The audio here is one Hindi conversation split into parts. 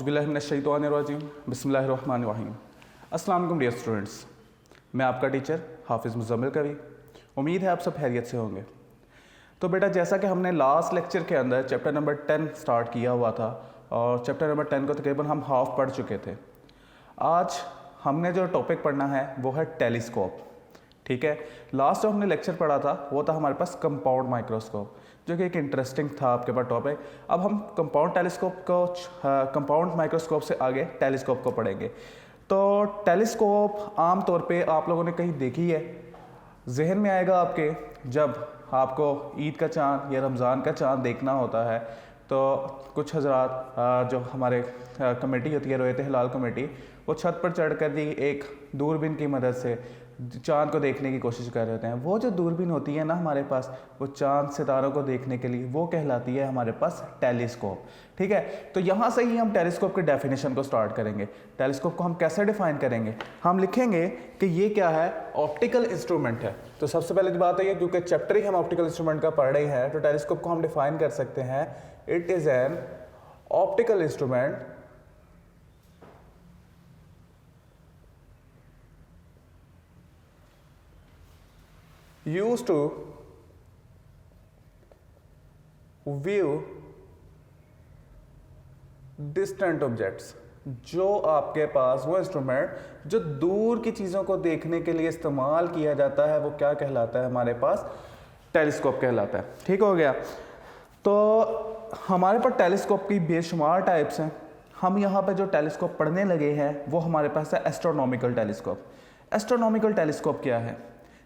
औज़ुबिल्लाहिमिनश्शैतानिर्रजीम बिस्मिल्लाहिर्रहमानिर्रहीम। अस्सलाम वालेकुम डियर स्टूडेंट्स, मैं आपका टीचर हाफिज़ मुज़म्मिल कवी। उम्मीद है आप सब खैरियत से होंगे। तो बेटा, जैसा कि हमने लास्ट लेक्चर के अंदर चैप्टर नंबर 10 स्टार्ट किया हुआ था और चैप्टर नंबर 10 को तकरीबन हम हाफ पढ़ चुके थे। आज हमने जो टॉपिक पढ़ना है वो है टेलीस्कोप। ठीक है, लास्ट जो हमने लेक्चर पढ़ा था वो था हमारे पास कंपाउंड माइक्रोस्कोप, जो कि एक इंटरेस्टिंग था आपके पास टॉपिक। अब हम कंपाउंड टेलीस्कोप को कंपाउंड माइक्रोस्कोप से आगे टेलीस्कोप को पढ़ेंगे। तो टेलीस्कोप आम तौर पे आप लोगों ने कहीं देखी है, जहन में आएगा आपके जब आपको ईद का चाँद या रमज़ान का चाँद देखना होता है। तो कुछ हजरात जो हमारे कमेटी होती है, रोयत हिलाल कमेटी, वो छत पर चढ़ कर दी एक दूरबीन की मदद से चाँद को देखने की कोशिश कर रहे होते हैं। वो जो दूरबीन होती है ना हमारे पास, वो चाँद सितारों को देखने के लिए, वो कहलाती है हमारे पास टेलीस्कोप। ठीक है, तो यहाँ से ही हम टेलीस्कोप के डेफिनेशन को स्टार्ट करेंगे। टेलीस्कोप को हम कैसे डिफाइन करेंगे? हम लिखेंगे कि ये क्या है, ऑप्टिकल इंस्ट्रूमेंट है। तो सबसे पहले जो बात है, क्योंकि चैप्टर ही हम ऑप्टिकल इंस्ट्रूमेंट का पढ़ रहे हैं, तो टेलीस्कोप को हम डिफाइन कर सकते हैं, it is an optical instrument used to view distant objects। जो आपके पास वो इंस्ट्रूमेंट जो दूर की चीज़ों को देखने के लिए इस्तेमाल किया जाता है, वो क्या कहलाता है? हमारे पास टेलीस्कोप कहलाता है। ठीक हो गया। तो हमारे पास टेलीस्कोप की बेशुमार टाइप्स हैं। हम यहाँ पे जो टेलीस्कोप पढ़ने लगे हैं वो हमारे पास है एस्ट्रोनॉमिकल टेलीस्कोप। एस्ट्रोनॉमिकल टेलीस्कोप क्या है?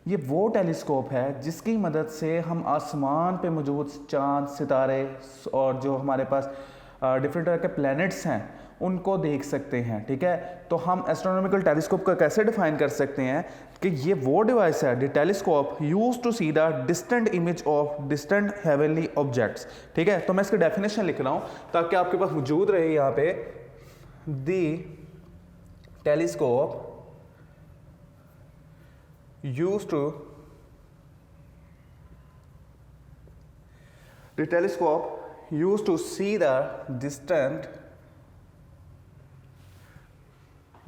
ये वो टेलीस्कोप है जिसकी मदद से हम आसमान पे मौजूद चाँद, सितारे और जो हमारे पास डिफरेंट तरह के प्लैनेट्स हैं उनको देख सकते हैं। ठीक है, तो हम एस्ट्रोनॉमिकल टेलीस्कोप को कैसे डिफाइन कर सकते हैं कि ये वो डिवाइस है, the telescope used to see the distant image of distant heavenly objects. ठीक है, तो मैं इसकी डेफिनेशन लिख रहा हूँ ताकि आपके पास मौजूद रहे यहाँ पे। The telescope used to see the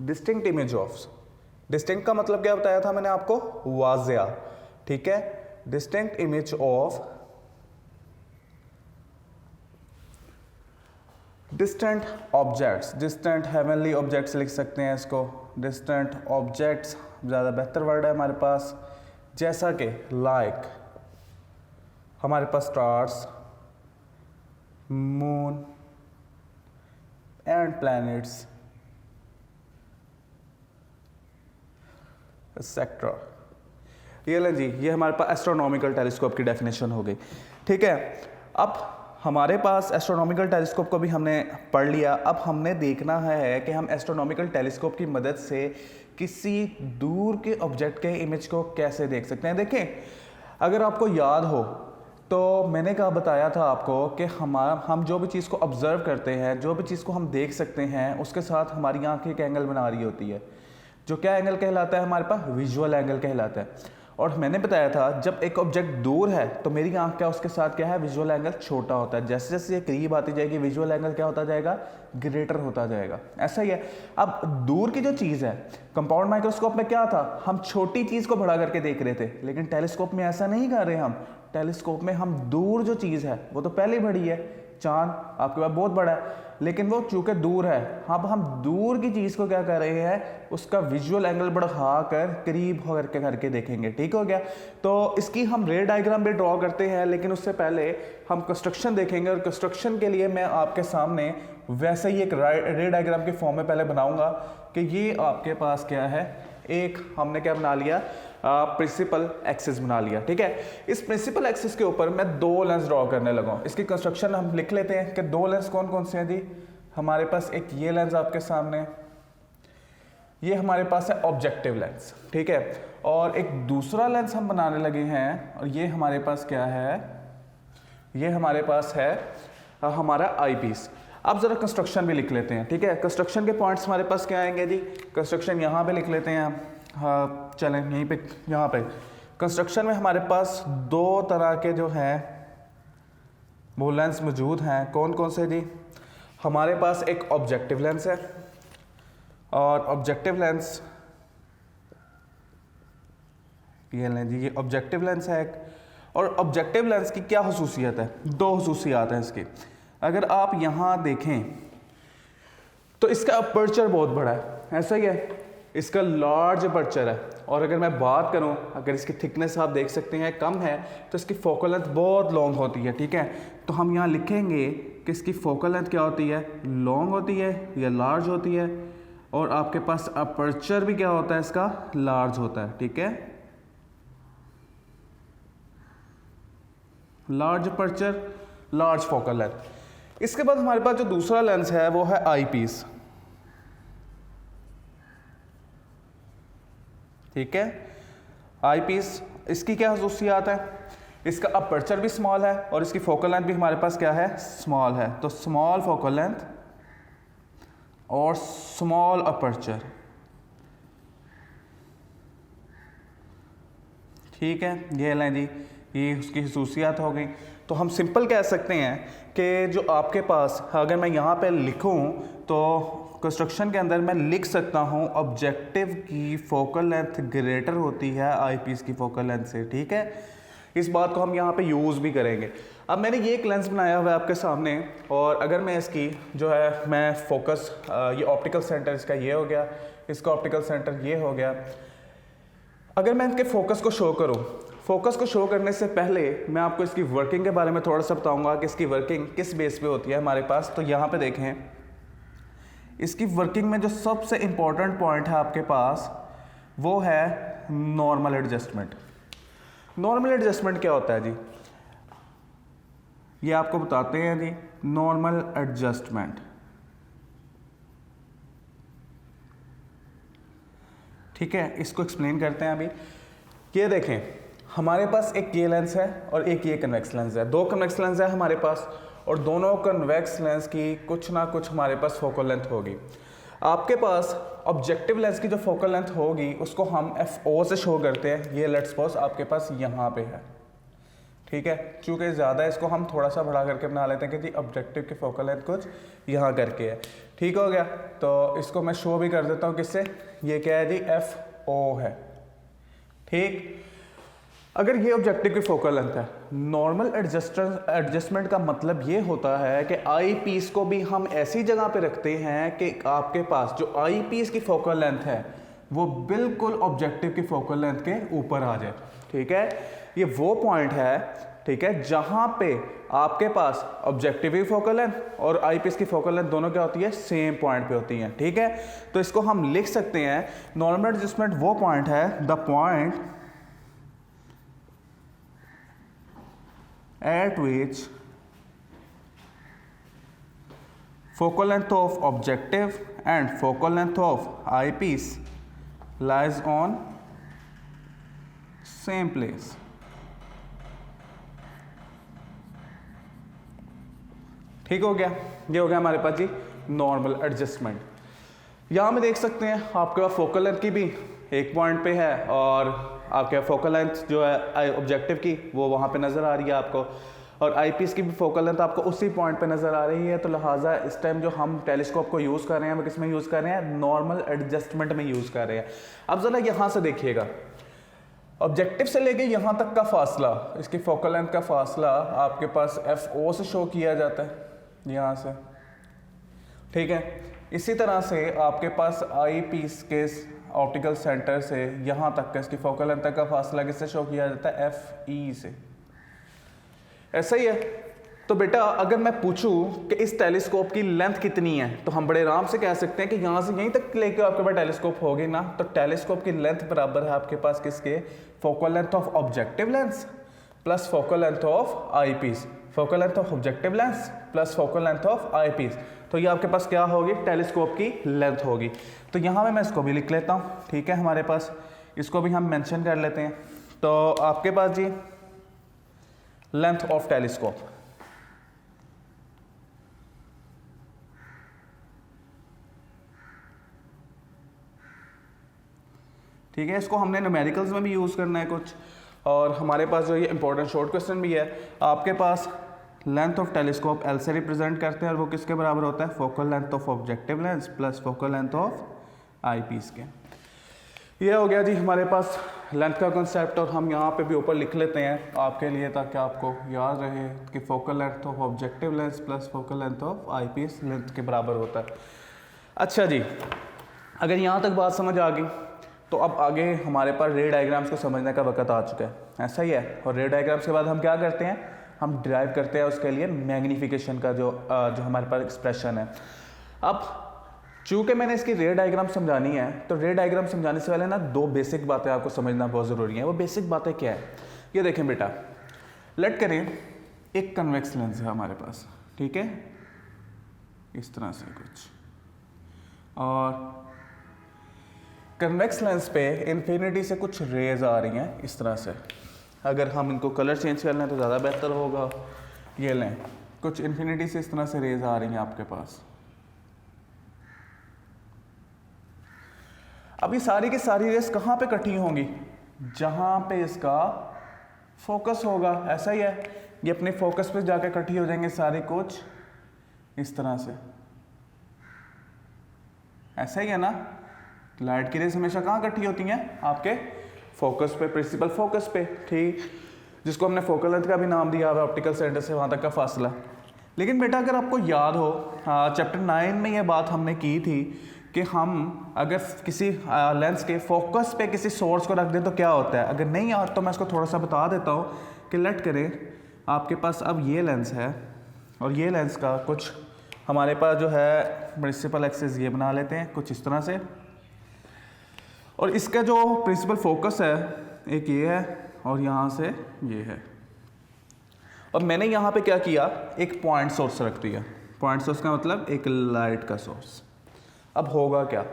distinct image of। distinct का मतलब क्या बताया था मैंने आपको? वाज़िया। ठीक है, distinct image of distant objects। distant heavenly objects लिख सकते हैं इसको। distant objects ज़्यादा बेहतर वर्ड है हमारे पास, जैसा कि लाइक हमारे पास stars, moon and planets etcetera. ये लें जी, ये हमारे पास एस्ट्रोनॉमिकल टेलीस्कोप की डेफिनेशन हो गई। ठीक है, अब हमारे पास एस्ट्रोनॉमिकल टेलीस्कोप को भी हमने पढ़ लिया। अब हमने देखना है कि हम एस्ट्रोनॉमिकल टेलीस्कोप की मदद से किसी दूर के ऑब्जेक्ट के इमेज को कैसे देख सकते हैं। देखें, अगर आपको याद हो तो मैंने कहा बताया था आपको कि हम जो भी चीज़ को ऑब्जर्व करते हैं, जो भी चीज़ को हम देख सकते हैं, उसके साथ हमारी आँख एक एंगल बना रही होती है, जो क्या एंगल कहलाता है? हमारे पास विजुअल एंगल कहलाता है। और मैंने बताया था जब एक ऑब्जेक्ट दूर है तो मेरी आंख क्या उसके साथ क्या है? विजुअल एंगल छोटा होता है। जैसे जैसे ये करीब आती जाएगी विजुअल एंगल क्या होता जाएगा? ग्रेटर होता जाएगा। ऐसा ही है। अब दूर की जो चीज़ है, कंपाउंड माइक्रोस्कोप में क्या था? हम छोटी चीज़ को बड़ा करके देख रहे थे, लेकिन टेलीस्कोप में ऐसा नहीं कर रहे हम। टेलीस्कोप में हम दूर जो चीज़ है वो तो पहले ही बड़ी है, चाँद आपके पास बहुत बड़ा है, लेकिन वो चूंकि दूर है, अब हम दूर की चीज़ को क्या कर रहे हैं? उसका विजुअल एंगल बढ़ा कर करीब होकर के करके देखेंगे। ठीक हो गया। तो इसकी हम रे डायग्राम भी ड्रॉ करते हैं, लेकिन उससे पहले हम कंस्ट्रक्शन देखेंगे। और कंस्ट्रक्शन के लिए मैं आपके सामने वैसे ही एक रे डायग्राम के फॉर्म में पहले बनाऊंगा कि ये आपके पास क्या है, एक हमने क्या बना लिया? प्रिंसिपल एक्सिस बना लिया। ठीक है, इस प्रिंसिपल एक्सिस के ऊपर मैं दो लेंस ड्रॉ करने लगा हूं। इसकी कंस्ट्रक्शन हम लिख लेते हैं कि दो लेंस कौन कौन से हैं जी। हमारे पास एक ये लेंस आपके सामने, ये हमारे पास है ऑब्जेक्टिव लेंस। ठीक है, और एक दूसरा लेंस हम बनाने लगे हैं, और ये हमारे पास क्या है? ये हमारे पास है हमारा आई पीस। अब जरा कंस्ट्रक्शन भी लिख लेते हैं। ठीक है, कंस्ट्रक्शन के पॉइंट्स हमारे पास क्या आएंगे जी? कंस्ट्रक्शन यहाँ पे लिख लेते हैं हम। हाँ चलें, यहीं पे यहाँ पे कंस्ट्रक्शन में हमारे पास दो तरह के जो हैं वो लेंस मौजूद हैं। कौन कौन से जी? हमारे पास एक ऑब्जेक्टिव लेंस है और ऑब्जेक्टिव लेंस ये लें जी, ये ऑब्जेक्टिव लेंस है एक। और ऑब्जेक्टिव लेंस की क्या हुसूसियत है? दो हुसूसियात हैं इसकी। अगर आप यहाँ देखें तो इसका अपर्चर बहुत बड़ा है, ऐसा ही है, इसका लार्ज अपर्चर है। और अगर मैं बात करूं, अगर इसकी थिकनेस आप देख सकते हैं कम है, तो इसकी फोकल लेंथ बहुत लॉन्ग होती है, ठीक है। तो हम यहाँ लिखेंगे कि इसकी फोकल लेंथ क्या होती है? लॉन्ग होती है या लार्ज होती है। और आपके पास अपर्चर भी क्या होता है? इसका लार्ज होता है, ठीक है। Large aperture, large focal length. इसके बाद हमारे पास जो दूसरा लेंस है वो है आई पीस, ठीक है। आई पीस, इसकी क्या खसूसियात है? इसका अपर्चर भी स्मॉल है और इसकी फोकल लेंथ भी हमारे पास क्या है? स्मॉल है। तो स्मॉल फोकल लेंथ और स्मॉल अपर्चर, ठीक है। ये लें जी, ये उसकी खसूसियात हो गई। तो हम सिंपल कह सकते हैं कि जो आपके पास, अगर मैं यहाँ पे लिखूँ तो कंस्ट्रक्शन के अंदर मैं लिख सकता हूँ ऑब्जेक्टिव की फोकल लेंथ ग्रेटर होती है आई पीस की फोकल लेंथ से, ठीक है। इस बात को हम यहाँ पे यूज़ भी करेंगे। अब मैंने ये एक लेंस बनाया हुआ है आपके सामने, और अगर मैं इसकी जो है मैं फोकस, ये ऑप्टिकल सेंटर इसका ये हो गया, इसका ऑप्टिकल सेंटर ये हो गया। अगर मैं इनके फोकस को शो करूँ, फोकस को शो करने से पहले मैं आपको इसकी वर्किंग के बारे में थोड़ा सा बताऊँगा कि इसकी वर्किंग किस बेस पे होती है हमारे पास। तो यहाँ पे देखें, इसकी वर्किंग में जो सबसे इम्पॉर्टेंट पॉइंट है आपके पास वो है नॉर्मल एडजस्टमेंट। नॉर्मल एडजस्टमेंट क्या होता है जी? ये आपको बताते हैं जी, नॉर्मल एडजस्टमेंट, ठीक है। इसको एक्सप्लेन करते हैं अभी। ये देखें, हमारे पास एक ये लेंस है और एक ये कन्वेक्स लेंस है। दो कन्वेक्स लेंस है हमारे पास, और दोनों कन्वेक्स लेंस की कुछ ना कुछ हमारे पास फोकल लेंथ होगी। आपके पास ऑब्जेक्टिव लेंस की जो फोकल लेंथ होगी उसको हम FO से शो करते हैं। ये लेट्स सपोज आपके पास यहाँ पे है, ठीक है। चूँकि ज़्यादा है, इसको हम थोड़ा सा बड़ा करके बना लेते हैं कि जी ऑब्जेक्टिव की फोकल लेंथ कुछ यहाँ करके है, ठीक हो गया। तो इसको मैं शो भी कर देता हूँ किससे? ये क्या है जी? FO है, ठीक। अगर ये ऑब्जेक्टिव की फोकल लेंथ है, नॉर्मल एडजस्टमेंट का मतलब ये होता है कि आई पीस को भी हम ऐसी जगह पे रखते हैं कि आपके पास जो आई पीस की फोकल लेंथ है वो बिल्कुल ऑब्जेक्टिव की फोकल लेंथ के ऊपर आ जाए, ठीक है। ये वो पॉइंट है, ठीक है, जहां पे आपके पास ऑब्जेक्टिव की फोकल लेंथ और आई पीस की फोकल लेंथ दोनों क्या होती है? सेम पॉइंट पे होती हैं, ठीक है। तो इसको हम लिख सकते हैं, नॉर्मल एडजस्टमेंट वो पॉइंट है, the point at which focal length of objective and focal length of eyepiece lies on same place। ठीक हो गया, ये हो गया हमारे पास जी नॉर्मल एडजस्टमेंट। यहाँ में देख सकते हैं आपके पास फोकल लेंथ की भी एक पॉइंट पे है और आपके फोकल लेंथ जो है ऑब्जेक्टिव की वो वहाँ पे नज़र आ रही है आपको, और आईपीस की भी फोकल लेंथ आपको उसी पॉइंट पे नज़र आ रही है। तो लिहाजा इस टाइम जो हम टेलीस्कोप को यूज़ कर रहे हैं वो किस में यूज़ कर रहे हैं? नॉर्मल एडजस्टमेंट में यूज़ कर रहे हैं। अब ज़रा यहाँ से देखिएगा, ऑब्जेक्टिव से लेके यहाँ तक का फासला, इसकी फोकल लेंथ का फासला आपके पास FO से शो किया जाता है यहाँ से, ठीक है। इसी तरह से आपके पास आई पीस के ऑप्टिकल सेंटर से यहाँ तक का इसकी फोकल लेंथ तक का फासला किससे शो किया जाता है? FE से। ऐसा ही है। तो बेटा अगर मैं पूछूं कि इस टेलीस्कोप की लेंथ कितनी है, तो हम बड़े आराम से कह सकते हैं कि यहाँ से यहीं तक लेके आपके पास टेलीस्कोप होगी ना, तो टेलीस्कोप की लेंथ बराबर है आपके पास किसके? Focal length of objective lens plus focal length of eyepiece, focal length of objective lens plus focal length of eyepiece. तो ये आपके पास क्या होगी? टेलीस्कोप की लेंथ होगी। तो यहाँ में मैं इसको भी लिख लेता हूँ, ठीक है। हमारे पास इसको भी हम मेंशन कर लेते हैं। तो आपके पास जी लेंथ ऑफ टेलीस्कोप, ठीक है। इसको हमने न्यूमेरिकल्स में भी यूज़ करना है कुछ, और हमारे पास जो ये इंपॉर्टेंट शॉर्ट क्वेश्चन भी है आपके पास लेंथ ऑफ टेलीस्कोप एल से रिप्रेजेंट करते हैं और वो किसके बराबर होता है, focal length of objective lens plus focal length of eyepiece के। ये हो गया जी हमारे पास लेंथ का कंसेप्ट, और हम यहाँ पे भी ऊपर लिख लेते हैं आपके लिए ताकि आपको याद रहे कि focal length of objective lens plus focal length of eyepiece length के बराबर होता है। अच्छा जी, अगर यहाँ तक बात समझ आ गई तो अब आगे हमारे पास रे डायग्राम्स को समझने का वक्त आ चुका है, ऐसा ही है। और रे डायग्राम्स के बाद हम क्या करते हैं, हम डिराइव करते हैं उसके लिए मैग्नीफिकेशन का जो हमारे पास एक्सप्रेशन है। अब चूँकि मैंने इसकी रे डायग्राम समझानी है तो रे डायग्राम समझाने से पहले ना दो बेसिक बातें आपको समझना बहुत ज़रूरी है। वो बेसिक बातें क्या है, ये देखें बेटा, लेट करें एक कन्वेक्स लेंस है हमारे पास, ठीक है, इस तरह से कुछ, और कन्वेक्स लेंस पे इन्फिनिटी से कुछ रेज आ रही हैं इस तरह से। अगर हम इनको कलर चेंज कर लें तो ज़्यादा बेहतर होगा। ये लें, कुछ इन्फिनिटी से इस तरह से रेज आ रही हैं आपके पास। अब ये सारी की सारी रेस कहाँ पे इकट्ठी होंगी, जहाँ पे इसका फोकस होगा, ऐसा ही है। ये अपने फोकस पे जाके इकट्ठी हो जाएंगे सारी कुछ इस तरह से, ऐसा ही है ना। लाइट की रेस हमेशा कहाँ इकट्ठी होती हैं, आपके फोकस पे, प्रिंसिपल फोकस पे, ठीक, जिसको हमने फोकल लेंथ का भी नाम दिया हुआ, ऑप्टिकल सेंटर से वहाँ तक का फासला। लेकिन बेटा अगर आपको याद हो, चैप्टर 9 में ये बात हमने की थी कि हम अगर किसी लेंस के फोकस पे किसी सोर्स को रख दें तो क्या होता है। अगर नहीं याद तो मैं इसको थोड़ा सा बता देता हूँ कि लेट करें आपके पास अब ये लेंस है और ये लेंस का कुछ हमारे पास जो है प्रिंसिपल एक्सिस ये बना लेते हैं कुछ इस तरह से, और इसका जो प्रिंसिपल फोकस है एक ये है और यहाँ से ये है। और मैंने यहाँ पे क्या किया, एक पॉइंट सोर्स रख दिया। पॉइंट सोर्स का मतलब एक लाइट का सोर्स। अब होगा क्या,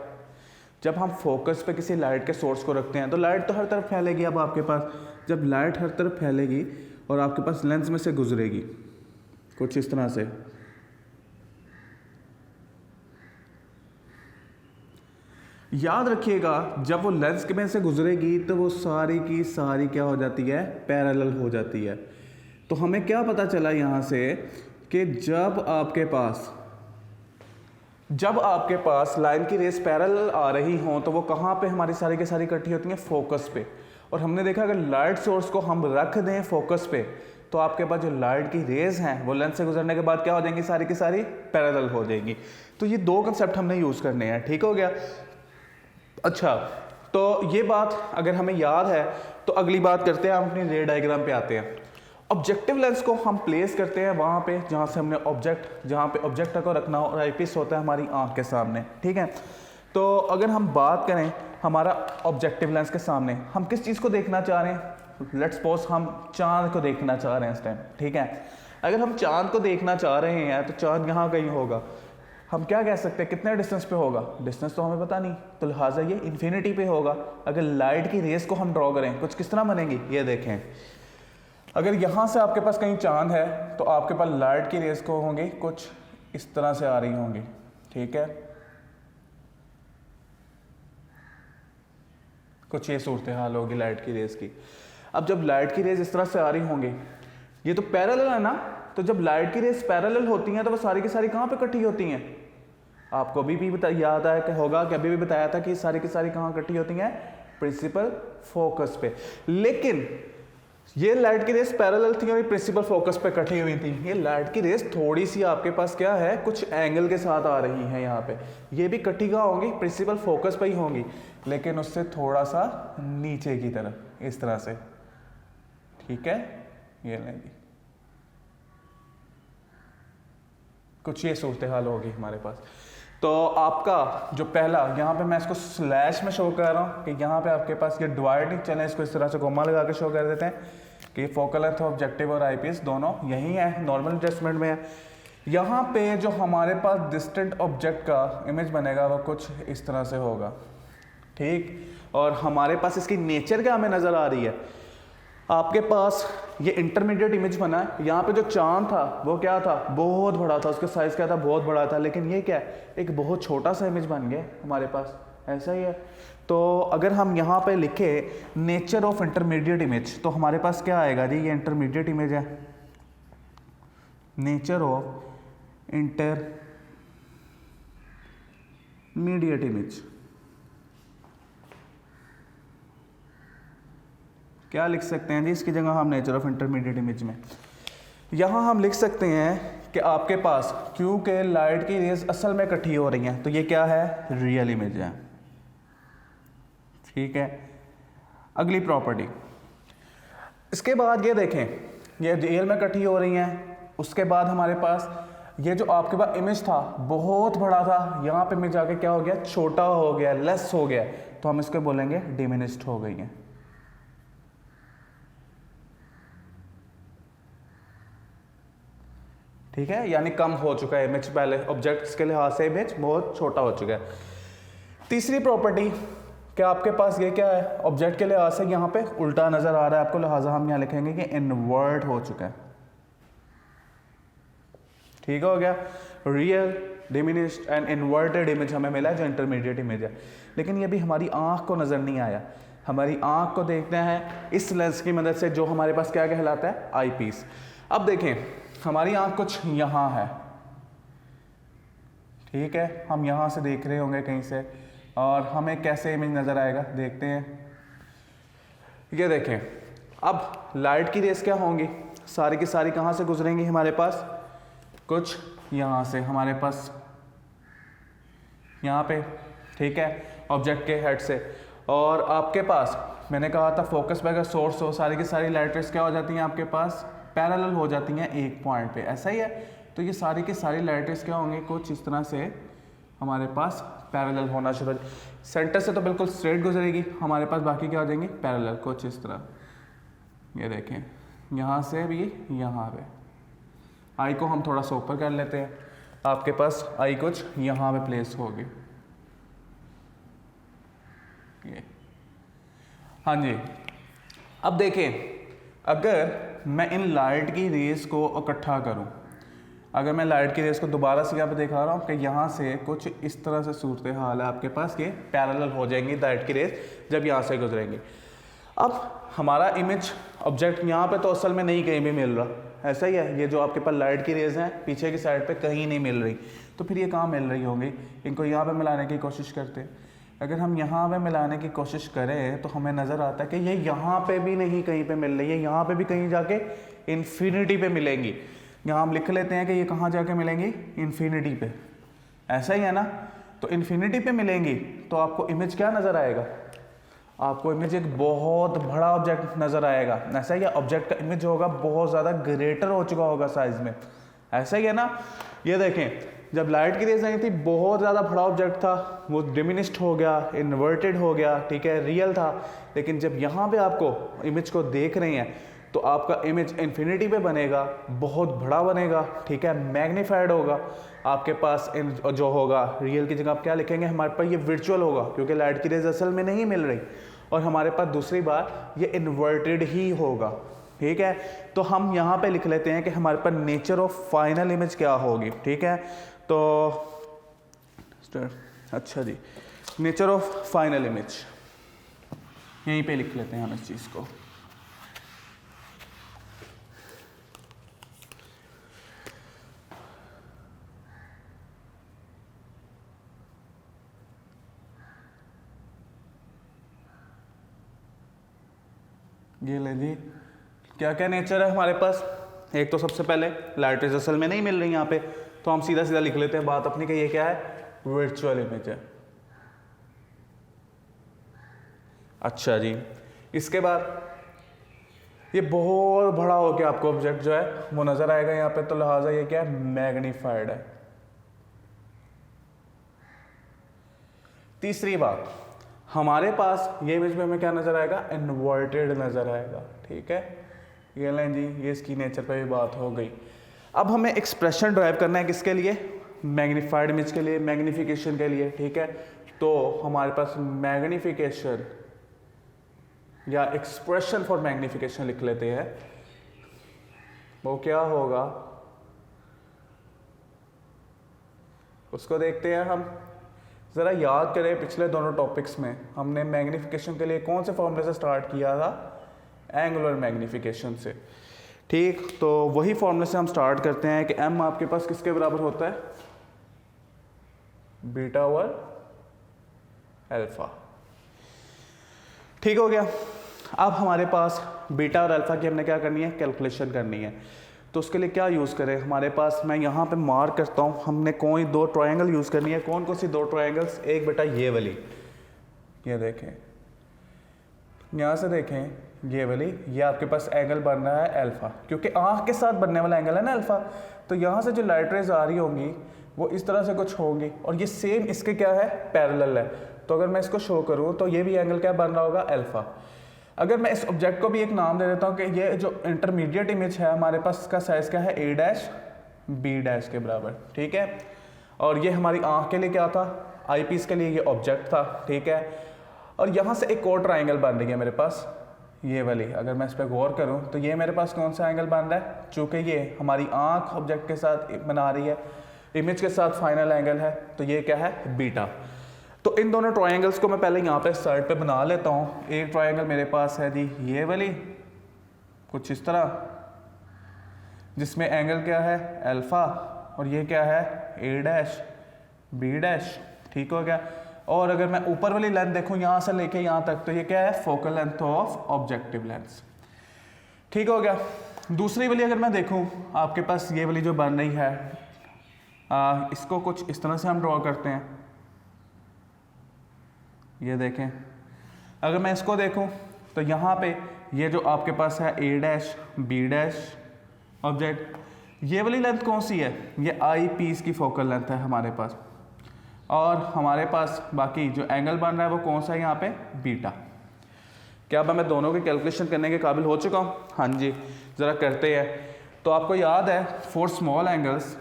जब हम फोकस पे किसी लाइट के सोर्स को रखते हैं तो लाइट तो हर तरफ फैलेगी। अब आपके पास जब लाइट हर तरफ फैलेगी और आपके पास लेंस में से गुजरेगी कुछ इस तरह से, याद रखिएगा जब वो लेंस में से गुजरेगी तो वो सारी की सारी क्या हो जाती है, पैरेलल हो जाती है। तो हमें क्या पता चला यहाँ से कि जब आपके पास लाइन की रेस पैरेलल आ रही हों तो वो कहाँ पे हमारी सारी की सारी इकट्ठी होती हैं, फोकस पे। और हमने देखा अगर लाइट सोर्स को हम रख दें फोकस पे तो आपके पास जो लाइट की रेज हैं वो लेंस से गुजरने के बाद क्या हो जाएंगी, सारी की सारी पैरेलल हो जाएंगी। तो ये दो कंसेप्ट हमने यूज़ करने हैं, ठीक हो गया। अच्छा, तो ये बात अगर हमें याद है तो अगली बात करते हैं, हम अपनी रे डायग्राम पे आते हैं। ऑब्जेक्टिव लेंस को हम प्लेस करते हैं वहाँ पे जहाँ से हमने जहाँ पे ऑब्जेक्ट को रखना हो, और आईपीस होता है हमारी आँख के सामने, ठीक है। तो अगर हम बात करें हमारा ऑब्जेक्टिव लेंस के सामने हम किस चीज़ को देखना चाह रहे हैं, लेट्स सपोज हम चाँद को देखना चाह रहे हैं इस टाइम, ठीक है। अगर हम चाँद को देखना चाह रहे हैं तो चाँद यहाँ कहीं होगा। हम क्या कह सकते हैं कितने डिस्टेंस पे होगा, डिस्टेंस तो हमें पता नहीं, तो लिहाजा ये इन्फिनिटी पे होगा। अगर लाइट की रेस को हम ड्रॉ करें कुछ किस तरह बनेगी, ये देखें। अगर यहाँ से आपके पास कहीं चांद है तो आपके पास लाइट की रेस को होंगी कुछ इस तरह से आ रही होंगी, ठीक है। कुछ ये सूरत हाल होगी लाइट की रेस की। अब जब लाइट की रेस इस तरह से आ रही होंगी, ये तो पैरेलल है ना, तो जब लाइट की रेस पैरेलल होती हैं तो वो सारी की सारी कहाँ पे इकट्ठी होती हैं। आपको अभी भी याद है कि होगा कि अभी भी बताया था कि सारी की सारी कहाँ इकट्ठी होती हैं, प्रिंसिपल फोकस पे। लेकिन ये लाइट की रेस पैरेलल थी और प्रिंसिपल फोकस पे इकट्ठी हुई थी। ये लाइट की रेस थोड़ी सी आपके पास क्या है, कुछ एंगल के साथ आ रही है यहाँ पे। ये भी इकट्ठी कहाँ होंगी, प्रिंसिपल फोकस पे ही होंगी, लेकिन उससे थोड़ा सा नीचे की तरफ इस तरह से, ठीक है। ये लेंगी कुछ ये सूरत हाल होगी हमारे पास। तो आपका जो पहला यहाँ पे मैं इसको स्लैश में शो कर रहा हूँ कि यहाँ पे आपके पास ये डिवाइडिंग, चलें इसको इस तरह से गोमा लगा के शो कर देते हैं कि फोकल लेंथ ऑब्जेक्टिव और आईपीस दोनों यही है, नॉर्मल एडजस्टमेंट में है। यहाँ पे जो हमारे पास डिस्टेंट ऑब्जेक्ट का इमेज बनेगा वो कुछ इस तरह से होगा, ठीक। और हमारे पास इसकी नेचर क्या हमें नज़र आ रही है, आपके पास ये इंटरमीडिएट इमेज बना है। यहाँ पे जो चांद था वो क्या था, बहुत बड़ा था, उसका साइज क्या था, बहुत बड़ा था। लेकिन ये क्या है, एक बहुत छोटा सा इमेज बन गया हमारे पास, ऐसा ही है। तो अगर हम यहाँ पे लिखे नेचर ऑफ इंटरमीडिएट इमेज तो हमारे पास क्या आएगा जी, ये इंटरमीडिएट इमेज है, नेचर ऑफ इंटरमीडिएट इमेज। क्या लिख सकते हैं जी इसकी जगह हम नेचर ऑफ इंटरमीडिएट इमेज में? यहाँ हम लिख सकते हैं कि आपके पास क्योंकि लाइट की रेज असल में इकट्ठी हो रही हैं तो ये क्या है, रियल इमेज है। ठीक है, अगली प्रॉपर्टी। इसके बाद ये देखें, ये रियल में इकट्ठी हो रही हैं। उसके बाद हमारे पास ये जो आपके पास इमेज था बहुत बड़ा था, यहाँ पे इमेज आके क्या हो गया, छोटा हो गया, लेस हो गया, तो हम इसको बोलेंगे डिमिनिश्ड हो गई है। ठीक है, यानी कम हो चुका है इमेज, पहले ऑब्जेक्ट्स के लिहाज से इमेज बहुत छोटा हो चुका है। तीसरी प्रॉपर्टी कि आपके पास ये क्या है, ऑब्जेक्ट के लिहाज से यहाँ पे उल्टा नजर आ रहा है आपको, लिहाजा हम यहाँ लिखेंगे कि इन्वर्ट हो चुका है। ठीक हो गया, real, diminished and inverted image हमें मिला जो इंटरमीडिएट इमेज है। लेकिन ये भी हमारी आंख को नजर नहीं आया। हमारी आंख को देखते हैं इस लेंस की मदद से जो हमारे पास क्या कहलाता है, आई पीस। अब देखें, हमारी आंख कुछ यहाँ है, ठीक है, हम यहाँ से देख रहे होंगे कहीं से, और हमें कैसे इमेज नज़र आएगा देखते हैं। ये देखें, अब लाइट की रेस क्या होंगी, सारी की सारी कहाँ से गुजरेंगी, हमारे पास कुछ यहाँ से, हमारे पास यहाँ पे, ठीक है, ऑब्जेक्ट के हेड से। और आपके पास मैंने कहा था फोकस पे अगर सोर्स हो, सारी की सारी लाइट रेस क्या हो जाती हैं आपके पास, पैरेलल हो जाती हैं एक पॉइंट पे, ऐसा ही है। तो ये सारी की सारी लाइट रेस क्या होंगी, कुछ इस तरह से हमारे पास पैरेलल होना शुरू हो जाए। सेंटर से तो बिल्कुल स्ट्रेट गुजरेगी, हमारे पास बाकी क्या हो जाएंगी, पैरेलल, कुछ इस तरह। ये देखें, यहाँ से भी यहाँ पे, आई को हम थोड़ा सा ऊपर कर लेते हैं, आपके पास आई कुछ यहाँ पे प्लेस होगी। ये हाँ जी। अब देखें, अगर मैं इन लाइट की रेस को इकट्ठा करूं, अगर मैं लाइट की रेस को दोबारा से यहाँ पे दिखा रहा हूँ कि यहाँ से कुछ इस तरह से सूरत हाल है आपके पास, ये पैरेलल हो जाएंगी लाइट की रेस जब यहाँ से गुजरेंगी। अब हमारा इमेज ऑब्जेक्ट यहाँ पे तो असल में नहीं कहीं भी मिल रहा, ऐसा ही है, ये जो आपके पास लाइट की रेज हैं पीछे की साइड पे कहीं नहीं मिल रही, तो फिर ये कहाँ मिल रही होंगी, इनको यहाँ पे मिलाने की कोशिश करते हैं। अगर हम यहाँ पे मिलाने की कोशिश करें तो हमें नज़र आता है कि ये यहाँ पे भी नहीं कहीं पे मिल रही है, यहाँ पे भी कहीं जाके इन्फिनिटी पे मिलेंगी। यहाँ हम लिख लेते हैं कि ये कहाँ जाके मिलेंगी, इन्फिनिटी पे, ऐसा ही है ना। तो इन्फिनिटी पे मिलेंगी तो आपको इमेज क्या नज़र आएगा, आपको इमेज एक बहुत बड़ा ऑब्जेक्ट नज़र आएगा, ऐसा ही है। ऑब्जेक्ट का इमेज होगा बहुत ज़्यादा ग्रेटर हो चुका होगा साइज में, ऐसा ही है ना। ये देखें, जब लाइट की रेज आई थी बहुत ज़्यादा बड़ा ऑब्जेक्ट था, वो डिमिनिश्ड हो गया, इन्वर्टेड हो गया, ठीक है, रियल था। लेकिन जब यहाँ पे आपको इमेज को देख रहे हैं तो आपका इमेज इन्फिनिटी पे बनेगा, बहुत बड़ा बनेगा, ठीक है, मैग्नीफाइड होगा। आपके पास जो होगा रियल की जगह आप क्या लिखेंगे, हमारे पास ये वर्चुअल होगा क्योंकि लाइट की रेज असल में नहीं मिल रही, और हमारे पास दूसरी बात ये इन्वर्टेड ही होगा, ठीक है। तो हम यहाँ पे लिख लेते हैं कि हमारे पास नेचर ऑफ फाइनल इमेज क्या होगी, ठीक है। तो अच्छा जी, नेचर ऑफ फाइनल इमेज यहीं पे लिख लेते हैं हम इस चीज़ को। ये ले जी, क्या क्या नेचर है हमारे पास। एक तो सबसे पहले लाइट रेज असल में नहीं मिल रही यहाँ पे, तो हम सीधा सीधा लिख लेते हैं बात अपनी कि ये क्या है, वर्चुअल इमेज है। अच्छा जी, इसके बाद ये बहुत बड़ा हो के आपको ऑब्जेक्ट जो है वो नजर आएगा यहाँ पे, तो लिहाजा ये क्या है, मैग्नीफाइड है। तीसरी बात, हमारे पास ये इमेज में हमें क्या नजर आएगा, इन्वर्टेड नजर आएगा, ठीक है। ये लें जी, ये इसकी नेचर पे भी बात हो गई। अब हमें एक्सप्रेशन ड्राइव करना है किसके लिए, मैग्नीफाइड इमेज के लिए, मैग्निफिकेशन के लिए, ठीक है। तो हमारे पास मैग्निफिकेशन या एक्सप्रेशन फॉर मैग्निफिकेशन लिख लेते हैं, वो क्या होगा उसको देखते हैं हम। ज़रा याद करें पिछले दोनों टॉपिक्स में हमने मैग्निफिकेशन के लिए कौन से फॉर्मूले से स्टार्ट किया था, एंगुलर मैग्निफिकेशन से। ठीक, तो वही फॉर्मूले से हम स्टार्ट करते हैं कि m आपके पास किसके बराबर होता है, बीटा ओवर अल्फा। ठीक हो गया। अब हमारे पास बीटा और अल्फा की हमने क्या करनी है, कैलकुलेशन करनी है। तो उसके लिए क्या यूज़ करें, हमारे पास मैं यहाँ पे मार्क करता हूँ, हमने कोई दो ट्रायंगल यूज़ करनी है। कौन कौन सी दो ट्रायंगल्स, एक बेटा ये वाली, ये देखें, यहाँ से देखें ये वाली, ये आपके पास एंगल बन रहा है अल्फा, क्योंकि आँख के साथ बनने वाला एंगल है ना अल्फा। तो यहाँ से जो लाइट रेज आ रही होंगी वो इस तरह से कुछ होंगी, और ये सेम इसके क्या है, पैरेलल है। तो अगर मैं इसको शो करूँ तो ये भी एंगल क्या बन रहा होगा, अल्फा। अगर मैं इस ऑब्जेक्ट को भी एक नाम दे देता हूँ कि ये जो इंटरमीडिएट इमेज है हमारे पास, इसका साइज़ क्या है, ए डैश बी डैश के बराबर। ठीक है, और ये हमारी आँख के लिए क्या था, आई पीस के लिए ये ऑब्जेक्ट था। ठीक है, और यहाँ से एक और ट्राइंगल बन रही है मेरे पास, ये वाली। अगर मैं इस पर गौर करूँ तो ये मेरे पास कौन सा एंगल बन रहा है, चूँकि ये हमारी आँख ऑब्जेक्ट के साथ बना रही है, इमेज के साथ फाइनल एंगल है, तो ये क्या है, बीटा। तो इन दोनों ट्रायंगल्स को मैं पहले यहाँ पे साइड पे बना लेता हूँ। एक ट्रायंगल मेरे पास है जी ये वाली, कुछ इस तरह, जिसमें एंगल क्या है, अल्फा, और ये क्या है, ए डैश बी डैश। ठीक हो गया। और अगर मैं ऊपर वाली लेंथ देखूँ यहाँ से लेके यहाँ तक, तो ये क्या है, focal length of objective lens. ठीक हो गया। दूसरी वाली अगर मैं देखूँ, आपके पास ये वाली जो बन रही है, इसको कुछ इस तरह से हम ड्रॉ करते हैं। ये देखें, अगर मैं इसको देखूं तो यहाँ पे ये जो आपके पास है A dash B dash object, ये वाली लेंथ कौन सी है, ये आई पीस की फोकल लेंथ है हमारे पास, और हमारे पास बाकी जो एंगल बन रहा है वो कौन सा है यहाँ पे, बीटा। क्या अब मैं दोनों की कैलकुलेशन करने के काबिल हो चुका हूँ? हाँ जी, ज़रा करते हैं। तो आपको याद है फॉर स्मॉल एंगल्स,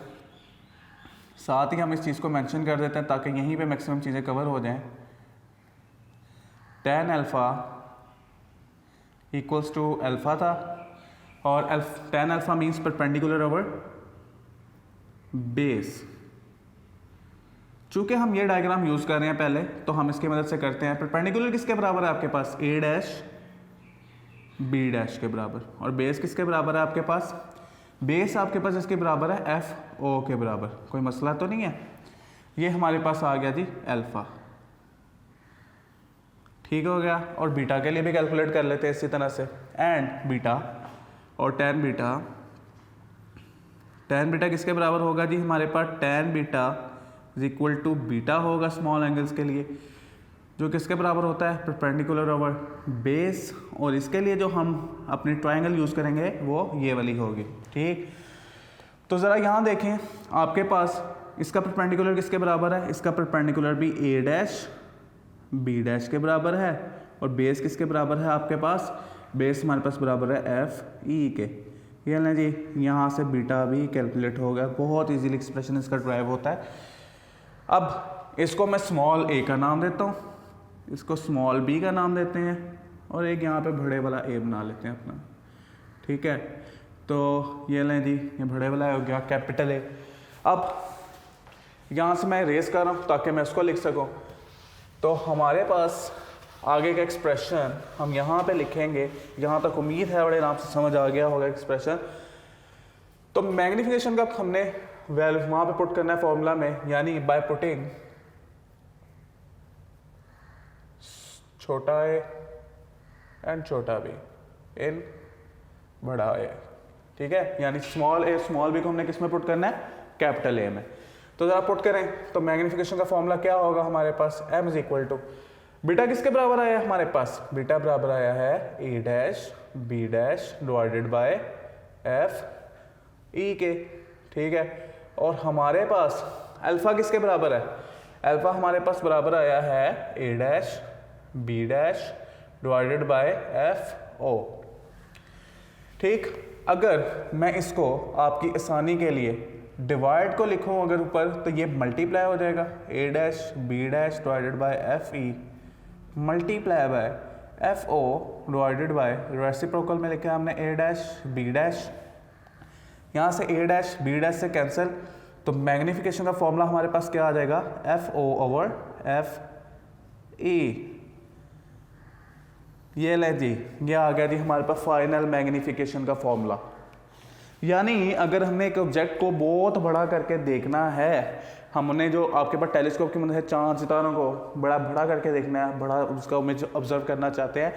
साथ ही हम इस चीज़ को मेंशन कर देते हैं ताकि यहीं पे मैक्सिमम चीज़ें कवर हो जाएं। tan alpha equals to alpha था, और tan alpha means perpendicular over base. चूँकि हम ये डायग्राम यूज़ कर रहे हैं पहले, तो हम इसकी मदद से करते हैं। परपेंडिकुलर किसके बराबर है आपके पास, ए डैश बी डैश के बराबर, और बेस किसके बराबर है आपके पास, बेस आपके पास इसके बराबर है एफ ओ के बराबर। कोई मसला तो नहीं है। ये हमारे पास आ गया जी अल्फ़ा। ठीक हो गया। और बीटा के लिए भी कैलकुलेट कर लेते हैं इसी तरह से, एंड बीटा और tan बीटा किसके बराबर होगा जी, हमारे पास tan beta is equal to beta होगा स्मॉल एंगल्स के लिए, जो किसके बराबर होता है, परपेंडिकुलर ओवर बेस। और इसके लिए जो हम अपनी ट्रायंगल यूज़ करेंगे वो ये वाली होगी। ठीक, तो ज़रा यहाँ देखें, आपके पास इसका परपेंडिकुलर किसके बराबर है, इसका परपेंडिकुलर भी ए डैश बी डैश के बराबर है, और बेस किसके बराबर है आपके पास, बेस हमारे पास बराबर है एफ ई के। ये लें जी, यहाँ से बीटा भी कैलकुलेट हो गया, बहुत इजीली एक्सप्रेशन इसका ड्राइव होता है। अब इसको मैं स्मॉल ए का नाम देता हूँ, इसको स्मॉल बी का नाम देते हैं, और एक यहाँ पे बड़े वाला ए बना लेते हैं अपना। ठीक है, तो ये लें जी, ये बड़े वाला हो गया कैपिटल ए। अब यहाँ से मैं रेस कर रहा हूँ ताकि मैं इसको लिख सकूँ। तो हमारे पास आगे का एक्सप्रेशन हम यहाँ पे लिखेंगे। यहाँ तक उम्मीद है बड़े आराम से समझ आ गया होगा एक्सप्रेशन। तो मैग्नीफिकेशन का हमने वैल्यू वहाँ पे पुट करना है फॉर्मूला में, यानी बाय पुटिंग छोटा ए एंड छोटा बी इन बड़ा ए। ठीक है, यानी स्मॉल ए स्मॉल बी को हमने किस में पुट करना है, कैपिटल ए में। तो जरा पुट करें तो मैग्नीफिकेशन का फॉर्मूला क्या होगा हमारे पास, m is equal to beta किसके बराबर आया है हमारे पास, बीटा बराबर आया है A dash B dash divided by F E के। ठीक है, और हमारे पास अल्फा किसके बराबर है, अल्फा हमारे पास बराबर आया है A dash B dash divided by F O. ठीक, अगर मैं इसको आपकी आसानी के लिए डिवाइड को लिखूं अगर ऊपर, तो ये मल्टीप्लाई हो जाएगा, A dash B dash divided by F E multiply by F O divided by reciprocal में लिखा है हमने ए डैश बी डैश। यहाँ से ए डैश बी डैश से कैंसिल, तो मैग्नीफिकेशन का फॉर्मूला हमारे पास क्या आ जाएगा, f o over f e. ये ले जी, ये आ गया जी हमारे पास फाइनल मैग्नीफिकेशन का फॉर्मूला। यानी अगर हमने एक ऑब्जेक्ट को बहुत बड़ा करके देखना है, हमने जो आपके पास टेलीस्कोप की मदद है चांद सितारों को बड़ा बड़ा करके देखना है, बड़ा उसका इमेज ऑब्जर्व करना चाहते हैं,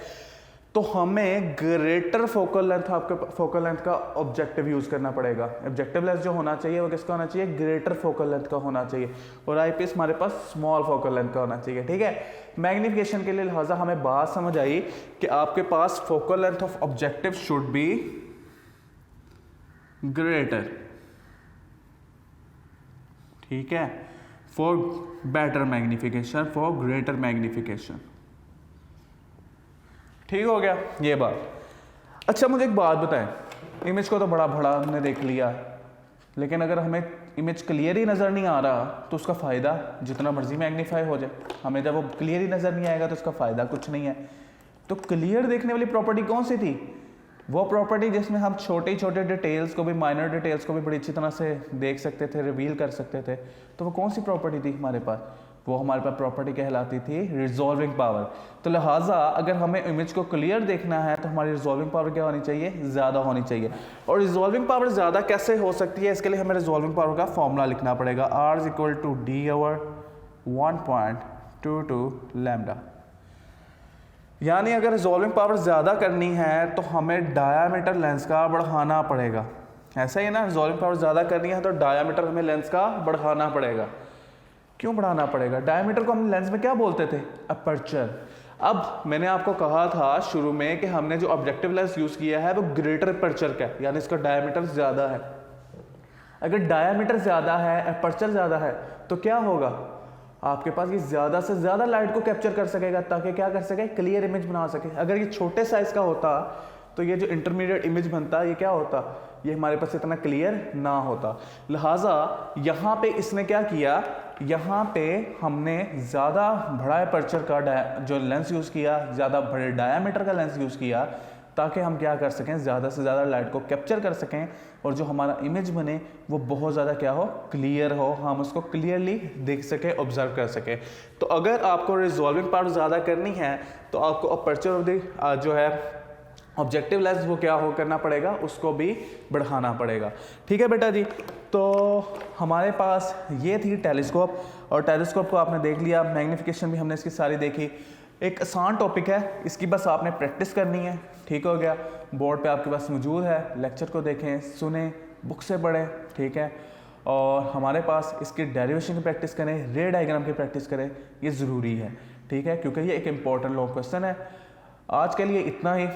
तो हमें ग्रेटर फोकल लेंथ, आपके फोकल लेंथ का ऑब्जेक्टिव यूज़ करना पड़ेगा। ऑब्जेक्टिव लेंथ जो होना चाहिए वो किसका होना चाहिए? ग्रेटर फोकल लेंथ का होना चाहिए। और आईपीएस हमारे पास स्मॉल फोकल लेंथ का होना चाहिए। ठीक है, मैग्निफिकेशन के लिए लिहाजा हमें बात समझ आई कि आपके पास focal length of objective should be greater. ठीक है, for better magnification, for greater magnification. ठीक हो गया ये बात। अच्छा मुझे एक बात बताएं, इमेज को तो बड़ा बड़ा हमने देख लिया, लेकिन अगर हमें इमेज क्लियर ही नज़र नहीं आ रहा तो उसका फ़ायदा जितना मर्जी मैग्नीफाई हो जाए, हमें जब वो क्लियर ही नज़र नहीं आएगा तो उसका फ़ायदा कुछ नहीं है। तो क्लियर देखने वाली प्रॉपर्टी कौन सी थी? वो प्रॉपर्टी जिसमें हम छोटे छोटे डिटेल्स को भी, माइनर डिटेल्स को भी बड़ी अच्छी तरह से देख सकते थे, रिवील कर सकते थे। तो वो कौन सी प्रॉपर्टी थी हमारे पास? वो हमारे पास प्रॉपर्टी कहलाती थी रिजॉल्विंग पावर। तो लिहाजा अगर हमें इमेज को क्लियर देखना है तो हमारी रिजॉल्विंग पावर क्या होनी चाहिए? ज़्यादा होनी चाहिए। और रिजॉल्विंग पावर ज़्यादा कैसे हो सकती है? इसके लिए हमें रिजॉल्विंग पावर का फॉर्मूला लिखना पड़ेगा, R = D/1.22 लैम्डा। यानी अगर रिजॉल्विंग पावर ज़्यादा करनी है तो हमें डायामीटर लेंस का बढ़ाना पड़ेगा। ऐसा ही ना, रिजॉल्विंग पावर ज़्यादा करनी है तो डायामीटर हमें लेंस का बढ़ाना पड़ेगा। क्यों बढ़ाना पड़ेगा? डायमीटर को हम लेंस में क्या बोलते थे? अपर्चर। अब मैंने आपको कहा था शुरू में कि हमने जो ऑब्जेक्टिव लेंस यूज़ किया है वो ग्रेटर अपर्चर का है, यानी इसका डायमीटर ज़्यादा है। अगर डायमीटर ज़्यादा है, अपर्चर ज़्यादा है, तो क्या होगा? आपके पास ये ज़्यादा से ज़्यादा लाइट को कैप्चर कर सकेगा ताकि क्या कर सके? क्लियर इमेज बना सके। अगर ये छोटे साइज़ का होता तो ये जो इंटरमीडिएट इमेज बनता ये क्या होता? ये हमारे पास इतना क्लियर ना होता। लिहाजा यहाँ पे इसने क्या किया, यहाँ पे हमने ज़्यादा बड़ा अपर्चर का जो लेंस यूज़ किया, ज़्यादा बड़े डायामीटर का लेंस यूज़ किया ताकि हम क्या कर सकें? ज़्यादा से ज़्यादा लाइट को कैप्चर कर सकें और जो हमारा इमेज बने वो बहुत ज़्यादा क्या हो? क्लियर हो, हम उसको क्लियरली देख सकें, ऑब्जर्व कर सकें। तो अगर आपको रिजॉल्विंग पावर ज़्यादा करनी है तो आपको अपर्चर ऑफ द जो है ऑब्जेक्टिव लेंस वो क्या हो करना पड़ेगा? उसको भी बढ़ाना पड़ेगा। ठीक है बेटा जी, तो हमारे पास ये थी टेलीस्कोप, और टेलीस्कोप को आपने देख लिया, मैग्नीफिकेशन भी हमने इसकी सारी देखी। एक आसान टॉपिक है, इसकी बस आपने प्रैक्टिस करनी है। ठीक हो गया, बोर्ड पे आपके पास मौजूद है, लेक्चर को देखें, सुने, बुक से पढ़ें। ठीक है, और हमारे पास इसकी डेरिवेशन की प्रैक्टिस करें, रे डायग्राम की प्रैक्टिस करें, ये ज़रूरी है। ठीक है, क्योंकि ये एक इम्पॉर्टेंट लॉन्ग क्वेश्चन है। आज के लिए इतना ही,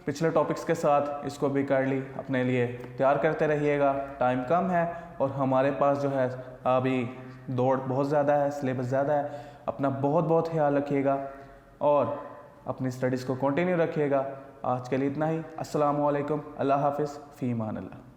पिछले टॉपिक्स के साथ इसको भी कर ली, अपने लिए तैयार करते रहिएगा। टाइम कम है और हमारे पास जो है अभी दौड़ बहुत ज़्यादा है, सिलेबस ज़्यादा है। अपना बहुत बहुत ख्याल रखिएगा और अपनी स्टडीज़ को कंटिन्यू रखिएगा। आज के लिए इतना ही। अस्सलामु अलैकुम, अल्लाह हाफिज़, फ़ी अमान अल्लाह।